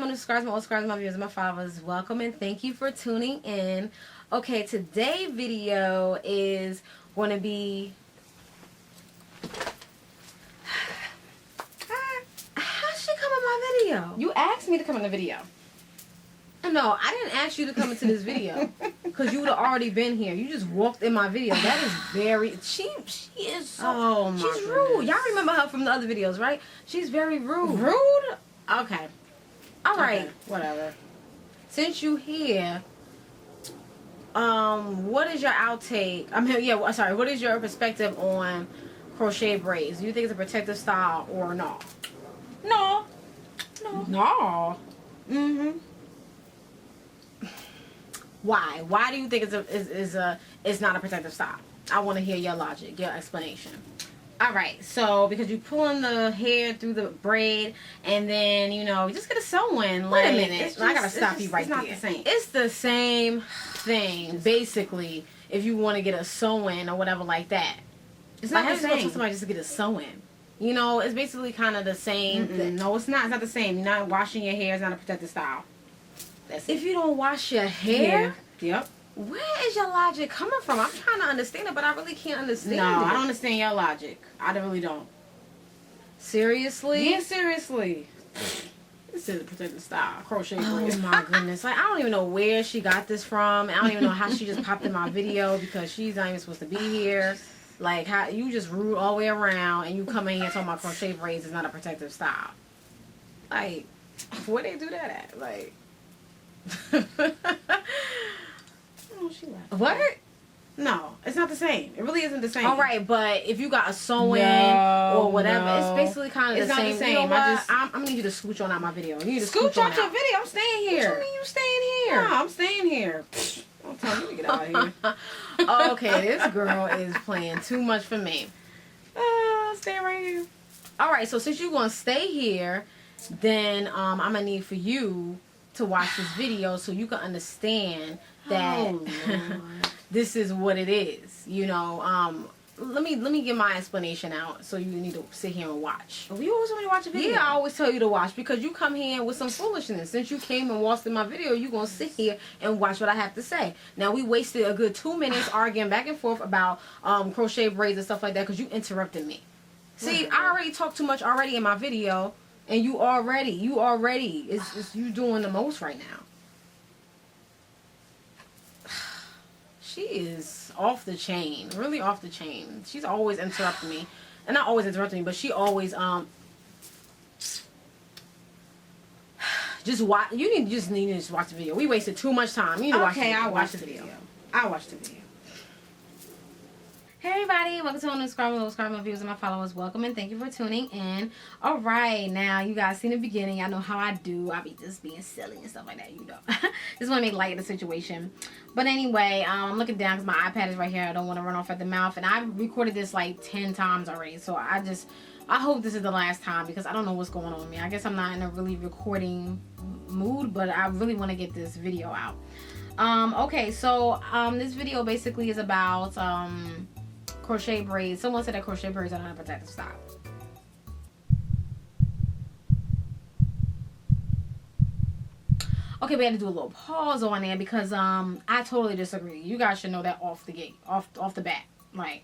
new subscribers, my old subscribers, my viewers, my followers, welcome and thank you for tuning in. Okay, today's video is going to be... How'd she come in my video? You asked me to come in the video. No, I didn't ask you to come into this video because you would have already been here. You just walked in my video. That is very... She is so... Oh, my she's rude. Y'all remember her from the other videos, right? She's very rude. Rude? Okay. All right. Okay, whatever. Since you here, what is your outtake? Sorry. What is your perspective on crochet braids? Do you think it's a protective style or no? No. No. Why? Why do you think it's not a protective style? I want to hear your logic, your explanation. All right, so because you pulling the hair through the braid, and then you just get a sew-in. Wait a minute, I gotta stop you right there. It's not the same. It's the same thing, basically. If you want to get a sew-in or whatever like that, It's not the same. Somebody just to get a sew-in. It's basically kind of the same thing. No, it's not. It's not the same. You're not washing your hair. It's not a protective style. That's it. If you don't wash your hair, Yep. where is your logic coming from? I'm trying to understand it, but I really can't understand it. No, I don't understand your logic. I really don't. Seriously? Yeah, seriously. This is a protective style. Crochet braids. Oh my goodness. Like, I don't even know where she got this from. I don't even know how she just popped in my video because she's not even supposed to be here. Like, how you just rude all the way around and you come in here talking about crochet braids is not a protective style. Like, where they do that at? Like... Oh, she laughed. What? No, it's not the same. It really isn't the same. All right, but if you got a sew-in or whatever, it's basically kind of the same. It's not the same. You know what? I'm gonna need you to scooch on out my video. You need to Scooch out your out. video. I'm staying here. What you mean you staying here? No, I'm staying here. Don't tell me to get out of here. Okay, this girl is playing too much for me. Stay right here. All right, so since you're gonna stay here, then I'm gonna need for you to watch this video so you can understand that this is what it is. Let me get my explanation out so you need to sit here and watch. Well, you always want me to watch a video. Yeah, I always tell you to watch because you come here with some foolishness. Since you came and watched in my video, you're going to sit here and watch what I have to say. Now, we wasted a good 2 minutes arguing back and forth about crochet braids and stuff like that because you interrupted me. See, I already talked too much already in my video, and you already, you doing the most right now. She is off the chain, really off the chain. She's always interrupting me, and not always interrupting me, but she always just watch. You need to just watch the video. We wasted too much time. You need to watch the video. I'll watch the video. I'll watch the video. Hey everybody, welcome to a new subscriber, my viewers and my followers. Welcome and thank you for tuning in. Alright, now you guys seen the beginning. I know how I do. I be just being silly and stuff like that, Just want to make light of the situation. But anyway, I'm looking down because my iPad is right here. I don't want to run off at the mouth. And I've recorded this like 10 times already. So I hope this is the last time because I don't know what's going on with me. I guess I'm not in a really recording mood, but I really want to get this video out. Okay, so this video basically is about crochet braids. Someone said that crochet braids are not a protective style. Okay, we had to do a little pause on there because I totally disagree. You guys should know that off the gate, off the bat, like.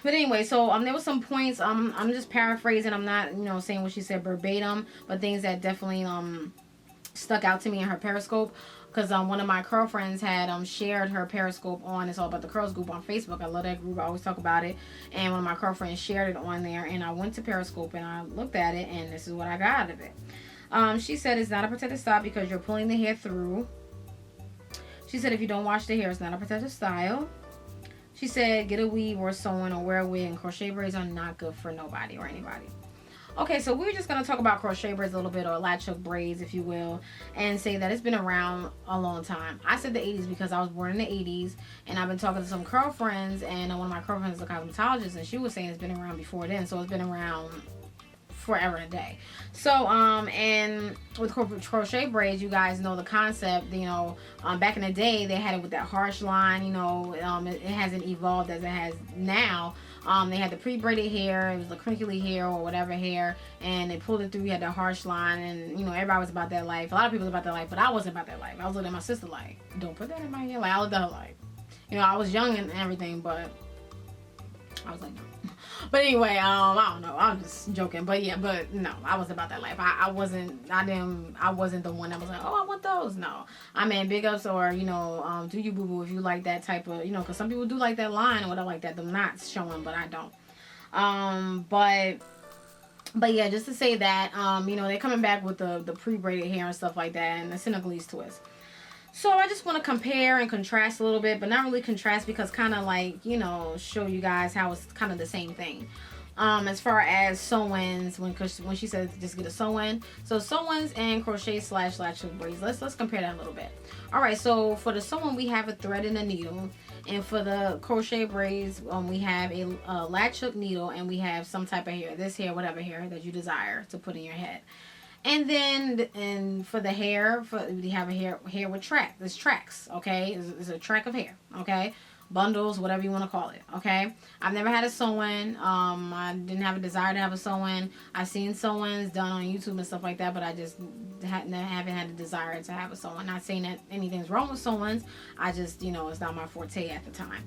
But anyway, so there was some points. I'm just paraphrasing. I'm not saying what she said verbatim, but things that definitely stuck out to me in her Periscope. Because one of my girlfriends had shared her Periscope on It's All About the Curls group on Facebook. I love that group. I always talk about it. And one of my girlfriends shared it on there. And I went to Periscope and I looked at it. And this is what I got out of it. She said it's not a protective style because you're pulling the hair through. She said if you don't wash the hair, it's not a protective style. She said get a weave or sew-in or wear a wig. And crochet braids are not good for nobody or anybody. Okay, so we're just going to talk about crochet braids a little bit, or latch hook braids, if you will, and say that it's been around a long time. I said the 80s because I was born in the 80s, and I've been talking to some girlfriends, and one of my girlfriends is a cosmetologist, and she was saying it's been around before then, so it's been around forever and a day. So and with crochet braids, you guys know the concept. You know, back in the day they had it with that harsh line. You know, it hasn't evolved as it has now. They had the pre-braided hair, it was the crinkly hair or whatever hair, and they pulled it through. You had that harsh line, and you know, everybody was about that life. A lot of people was about that life, but I wasn't about that life. I was looking at my sister like, don't put that in my hair. Like, I looked at her like, you know, I was young and everything, but I was like, no. But anyway, I don't know. I'm just joking. But yeah, but no, I wasn't about that life. I wasn't the one that was like, oh, I want those. No. I mean, big ups, or, you know, do you boo boo if you like that type of, you know, because some people do like that line or whatever like that, the knots showing, but I don't. But yeah, just to say that, you know, they're coming back with the pre-braided hair and stuff like that, and the Senegalese twist. So I just want to compare and contrast a little bit, but not really contrast, because kind of like, you know, show you guys how it's kind of the same thing. As far as sew-ins, when she said just get a sew-in, so sew-ins and crochet / latch hook braids. Let's compare that a little bit. All right, so for the sew-in we have a thread and a needle, and for the crochet braids we have a latch hook needle, and we have some type of hair, this hair, whatever hair that you desire to put in your head. And then, for the hair, we have a hair with track. There's tracks, okay? It's a track of hair, okay? Bundles, whatever you want to call it, okay? I've never had a sew-in. I didn't have a desire to have a sew-in. I've seen sew-ins done on YouTube and stuff like that, but I just haven't had a desire to have a sew-in. Not saying that anything's wrong with sew-ins. I just, you know, it's not my forte at the time.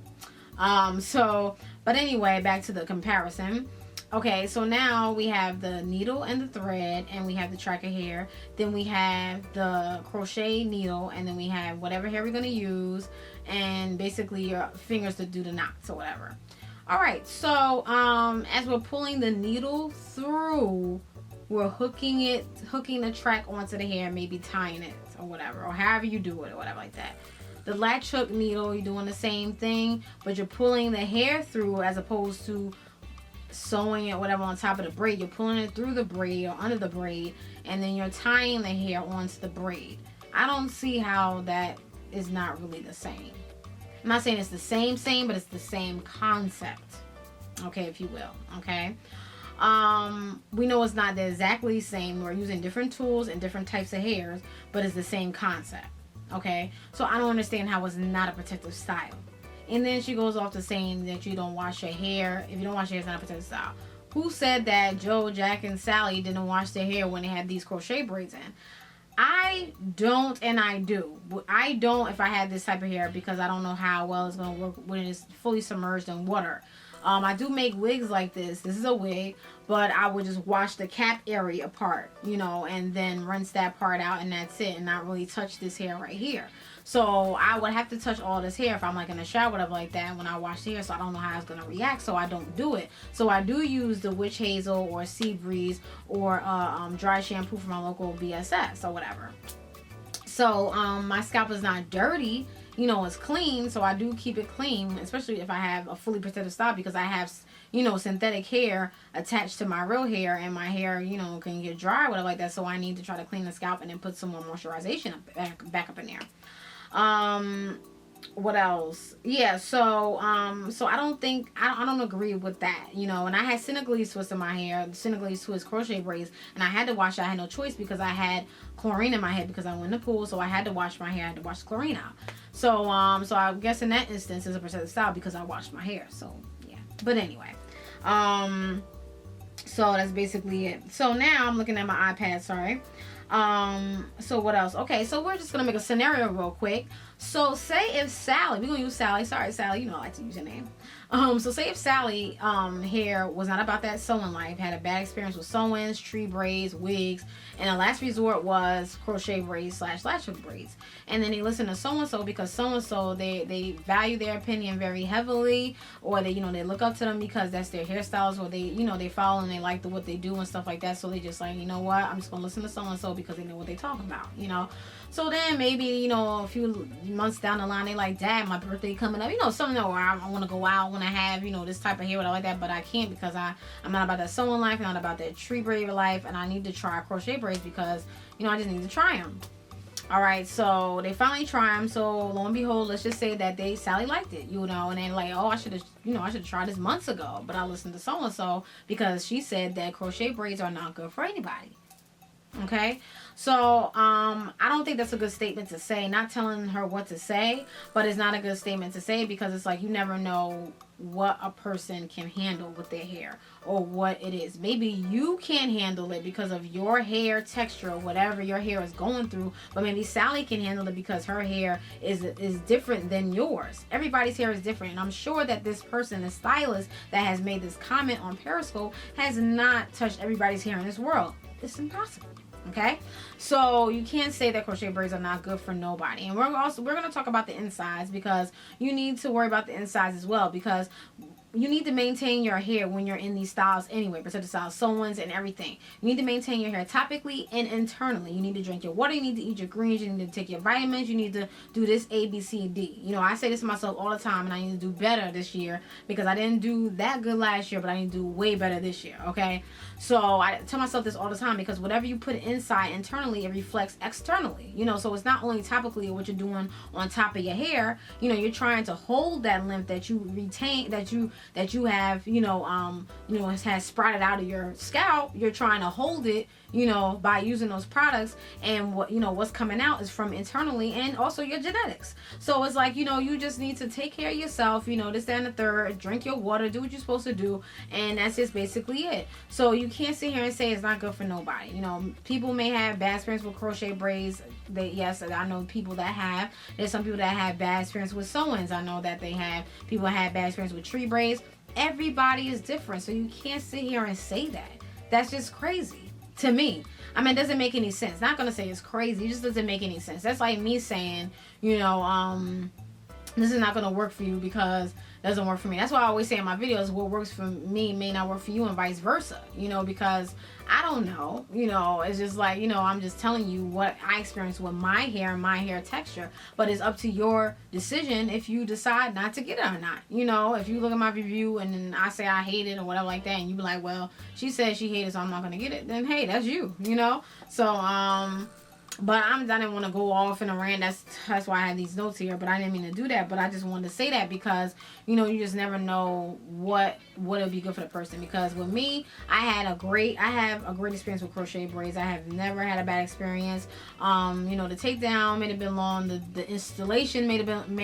But anyway, back to the comparison. Okay, so now we have the needle and the thread, and we have the track of hair. Then we have the crochet needle, and then we have whatever hair we're going to use, and basically your fingers to do the knots or whatever. All right, so as we're pulling the needle through, we're hooking the track onto the hair, maybe tying it or whatever, or however you do it or whatever like that. The latch hook needle, you're doing the same thing, but you're pulling the hair through as opposed to sewing it whatever on top of the braid. You're pulling it through the braid or under the braid, and then you're tying the hair onto the braid. I don't see how that is not really the same. I'm not saying it's the same, but it's the same concept, okay, if you will, okay? We know it's not exactly the same. We're using different tools and different types of hairs, but it's the same concept, okay? So I don't understand how it's not a protective style. And then she goes off to saying that you don't wash your hair. If you don't wash your hair, it's not a protective style. Who said that Joe, Jack, and Sally didn't wash their hair when they had these crochet braids in? I don't, and I do. I don't if I had this type of hair, because I don't know how well it's going to work when it's fully submerged in water. I do make wigs like this. This is a wig, but I would just wash the cap area apart, you know, and then rinse that part out, and that's it, and not really touch this hair right here. So I would have to touch all this hair if I'm like in the shower, whatever like that, when I wash the hair. So I don't know how it's gonna react, so I don't do it. So I do use the witch hazel or sea breeze or dry shampoo from my local BSS or whatever. So my scalp is not dirty, you know, it's clean. So I do keep it clean, especially if I have a fully protective style, because I have, you know, synthetic hair attached to my real hair, and my hair, you know, can get dry or whatever like that. So I need to try to clean the scalp and then put some more moisturization back up in there. What else? Yeah, so I don't agree with that, you know. And I had Senegalese twist in my hair, Senegalese twist crochet braids, and I had to wash it. I had no choice because I had chlorine in my head because I went in the pool, so I had to wash my hair. I had to wash the chlorine out. So I guess in that instance it's a protective style because I washed my hair. So yeah. But anyway, so that's basically it. So now I'm looking at my iPad. Sorry. So what else? Okay, so we're just gonna make a scenario real quick. So say if Sally, we're gonna use Sally. Sorry, Sally, you know I like to use your name. So say if Sally hair was not about that sewing life, had a bad experience with sew-ins, tree braids, wigs, and the last resort was crochet braids / latch hook braids. And then they listen to so-and-so because so-and-so they value their opinion very heavily, or they, you know, they look up to them because that's their hairstyles, or they, you know, they follow and they like what they do and stuff like that. So they just like, you know what, I'm just gonna listen to so-and-so because they know what they talking about, you know. So then maybe, you know, a few months down the line, they like, Dad, my birthday coming up, you know, something where I want to go out, want to have, you know, this type of hair, whatever like that, but I can't because I'm not about that sewing life, not about that tree braid life, and I need to try crochet braids because, you know, I just need to try them. All right, so they finally try them. So lo and behold, let's just say that Sally liked it, you know, and they're like, oh, I should have tried this months ago, but I listened to so and so because she said that crochet braids are not good for anybody. Okay, so I don't think that's a good statement to say. Not telling her what to say, but it's not a good statement to say because it's like you never know what a person can handle with their hair or what it is. Maybe you can't handle it because of your hair texture or whatever your hair is going through, but maybe Sally can handle it because her hair is different than yours. Everybody's hair is different, and I'm sure that this person, the stylist that has made this comment on Periscope, has not touched everybody's hair in this world. It's impossible. Okay, so you can't say that crochet braids are not good for nobody. And we're going to talk about the insides because you need to worry about the insides as well, because you need to maintain your hair when you're in these styles anyway, protective styles, sew-ins and everything. You need to maintain your hair topically and internally. You need to drink your water, you need to eat your greens, you need to take your vitamins, you need to do this A, B, C, D. You know, I say this to myself all the time, and I need to do better this year because I didn't do that good last year, but I need to do way better this year, okay? So I tell myself this all the time because whatever you put inside internally, it reflects externally. You know, so it's not only topically what you're doing on top of your hair. You know, you're trying to hold that length that you retain, that you have, has sprouted out of your scalp. You're trying to hold it, you know, by using those products, and what's coming out is from internally and also your genetics. So it's like, you know, you just need to take care of yourself, you know, this, that, and the third, drink your water, do what you're supposed to do, and that's just basically it. So you can't sit here and say it's not good for nobody. You know, people may have bad experience with crochet braids. Yes, I know people that have. There's some people that have bad experience with sew-ins. I know that they have. People have bad experience with tree braids. Everybody is different, so you can't sit here and say that. That's just crazy to me. I mean, it doesn't make any sense. Not gonna say it's crazy. It just doesn't make any sense. That's like me saying, you know, this is not gonna work for you because it doesn't work for me. That's why I always say in my videos, what works for me may not work for you, and vice versa. You know, because I don't know. You know, it's just like, you know, I'm just telling you what I experienced with my hair and my hair texture. But it's up to your decision if you decide not to get it or not. You know, if you look at my review and then I say I hate it or whatever like that, and you be like, well, she said she hated it, so I'm not gonna get it. Then hey, that's you. You know. So but I didn't want to go off in a rant. That's why I had these notes here. But I didn't mean to do that. But I just wanted to say that because, you know, you just never know what would be good for the person. Because with me, I have a great experience with crochet braids. I have never had a bad experience. You know, the takedown may have been long. The installation may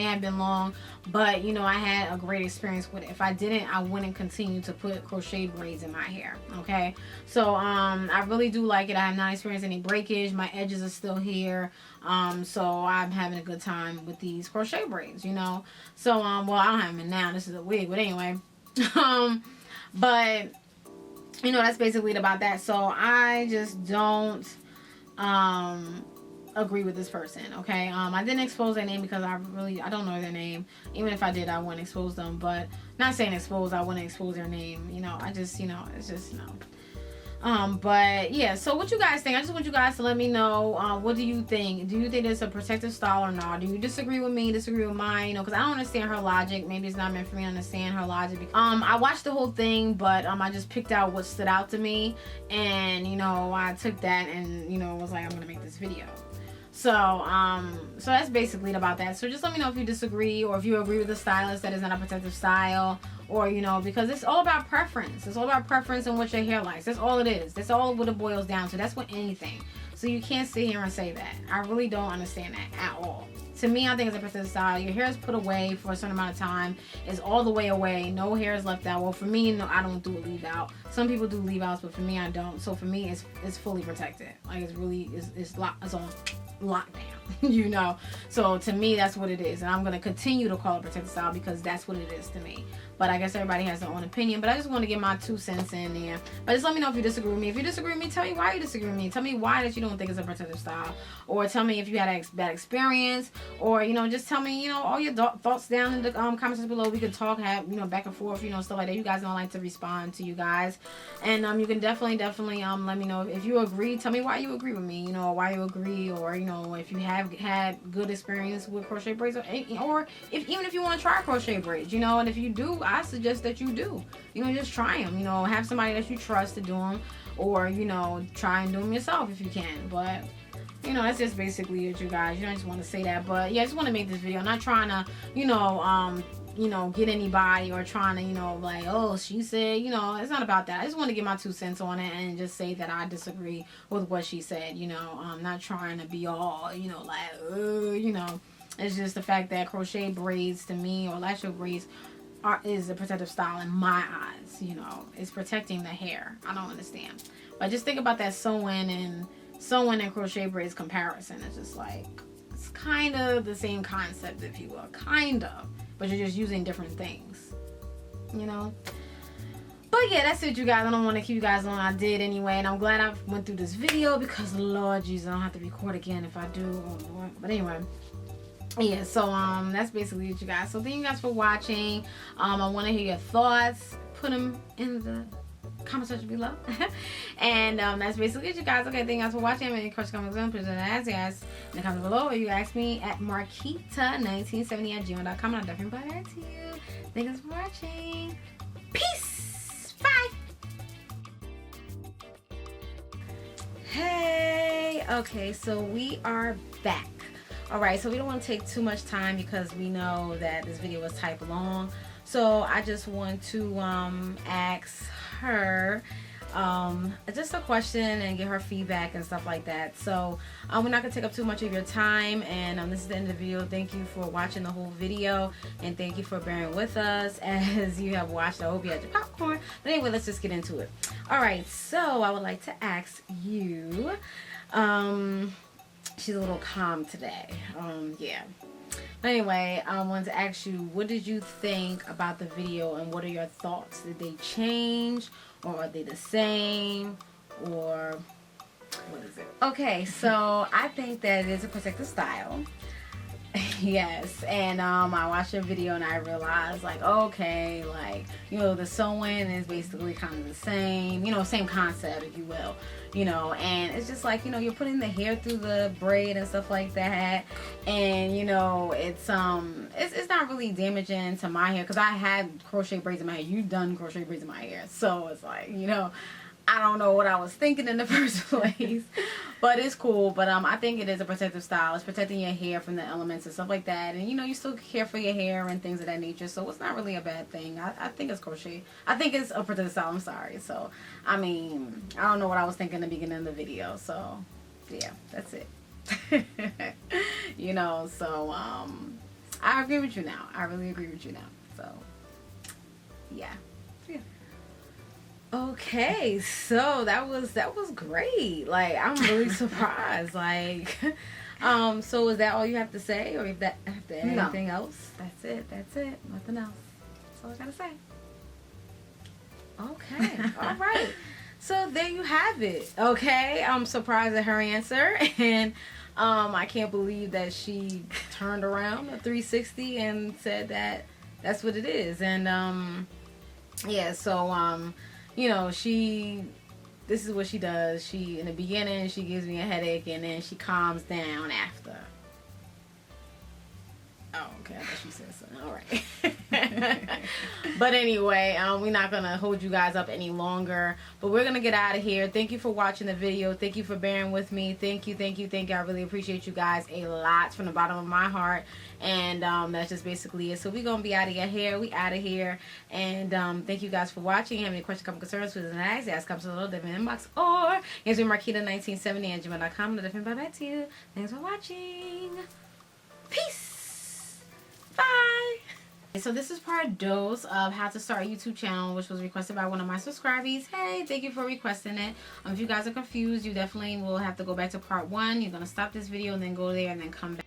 have been long. But, you know, I had a great experience with it. If I didn't, I wouldn't continue to put crochet braids in my hair. Okay. So I really do like it. I have not experienced any breakage. My edges are still here. So I'm having a good time with these crochet braids, you know. So well, I don't have them now. This is a wig, but anyway. But you know, that's basically about that. So I just don't agree with this person. Okay. I didn't expose their name because I don't know their name. Even if I did, I wouldn't expose them. But not saying expose, I wouldn't expose their name. You know, I just, you know, it's just no. But yeah, so what you guys think? I just want you guys to let me know, what do you think? Do you think it's a protective style or not? Do you disagree with me, disagree with mine? You know, because I don't understand her logic. Maybe it's not meant for me to understand her logic. I watched the whole thing, but I just picked out what stood out to me, and you know, I took that and, you know, was like, I'm gonna make this video. So so that's basically about that. So just let me know if you disagree, or if you agree with the stylist that is not a protective style, or, you know, because it's all about preference. It's all about preference and what your hair likes. That's all it is. That's all what it boils down to. That's what anything. So you can't sit here and say that. I really don't understand that at all. To me, I think it's a protective style. Your hair is put away for a certain amount of time. It's all the way away. No hair is left out. Well, for me, no, I don't do a leave out. Some people do leave outs, but for me, I don't. So for me, it's fully protected. Like, it's really, it's on lockdown, you know. So to me, that's what it is, and I'm going to continue to call it protective style because that's what it is to me. But I guess everybody has their own opinion, but I just want to get my 2 cents in there. But just let me know if you disagree with me. If you disagree with me, tell me why you disagree with me. Tell me why that you don't think it's a protective style, or tell me if you had a bad experience, or, you know, just tell me, you know, all your thoughts down in the comments below. We can talk, have, you know, back and forth, you know, stuff like that. You guys know I like to respond to you guys, and you can definitely let me know if you agree. Tell me why you agree with me, you know, why you agree, or, you know, if you have had good experience with crochet braids, or even if you want to try crochet braids, you know. And if you do, I suggest that you do, you know, just try them, you know, have somebody that you trust to do them, or, you know, try and do them yourself if you can. But you know, that's just basically it, you guys. You know, I just want to say that. But yeah, I just want to make this video. I'm not trying to, you know, get anybody or trying to, you know, like, oh, she said, you know, it's not about that. I just want to get my 2 cents on it and just say that I disagree with what she said. You know, I'm not trying to be all, you know, like, you know, it's just the fact that crochet braids to me, or elastic braids, is a protective style in my eyes. You know, it's protecting the hair. I don't understand. But just think about that sewing and crochet braids comparison. It's just like, it's kind of the same concept, if you will, kind of, but you're just using different things, you know. But yeah, that's it, you guys. I don't want to keep you guys long. I did anyway, and I'm glad I went through this video because Lord Jesus, I don't have to record again if I do. Oh Lord. But anyway, yeah, so that's basically it, you guys. So thank you guys for watching. I want to hear your thoughts. Put them in the comment section below. And that's basically it, you guys. Okay, thank you guys for watching. Any questions, comments, please ask yes in the comments below, or you ask me at marquita1970@gmail.com, and I'll definitely reply back to you. Thank you guys for watching. Peace. Bye. Hey. Okay, so we are back. Alright, so we don't want to take too much time because we know that this video was type long. So I just want to ask her just a question and get her feedback and stuff like that. So we're not going to take up too much of your time, and this is the end of the video. Thank you for watching the whole video, and thank you for bearing with us as you have watched. I hope you had your popcorn. But anyway, let's just get into it. Alright, so I would like to ask you, she's a little calm today. Yeah. Anyway, I wanted to ask you, what did you think about the video, and what are your thoughts? Did they change, or are they the same, or what is it? Okay, so I think that it is a protective style. Yes, and I watched your video and I realized, like, okay, like, you know, the sewing is basically kind of the same, you know, same concept, if you will, you know, and it's just like, you know, you're putting the hair through the braid and stuff like that, and, you know, it's not really damaging to my hair, because I had crochet braids in my hair. You've done crochet braids in my hair, so it's like, you know, I don't know what I was thinking in the first place, but it's cool. But I think it is a protective style. It's protecting your hair from the elements and stuff like that, and you know, you still care for your hair and things of that nature, so it's not really a bad thing. I think it's crochet. I think it's a protective style. I'm sorry. So I mean, I don't know what I was thinking in the beginning of the video, so yeah, that's it. You know, so I agree with you now. I really agree with you now. So yeah. Okay, so that was great. Like, I'm really surprised. Like, so is that all you have to say, or if that after anything else? That's it. Nothing else. That's all I gotta say. Okay. All right. So there you have it. Okay. I'm surprised at her answer, and I can't believe that she turned around a 360 and said that that's what it is. And yeah. So you know, this is what she does. She, in the beginning, she gives me a headache, and then she calms down after. Oh, okay. I thought she said something. All right. But anyway, we're not going to hold you guys up any longer, but we're going to get out of here. Thank you for watching the video. Thank you for bearing with me. Thank you. I really appreciate you guys a lot from the bottom of my heart. And that's just basically it. So we're going to be out of here. We out of here. And thank you guys for watching. If you have any questions, comments, concerns, please ask comes to the little different inbox, or it's me Marquita1970@gmail.com. I'll definitely bye to you. Thanks for watching. Peace. Bye. So this is part dose of how to start a YouTube channel, which was requested by one of my subscribers. Hey, thank you for requesting it. If you guys are confused, you definitely will have to go back to part 1. You're going to stop this video and then go there and then come back.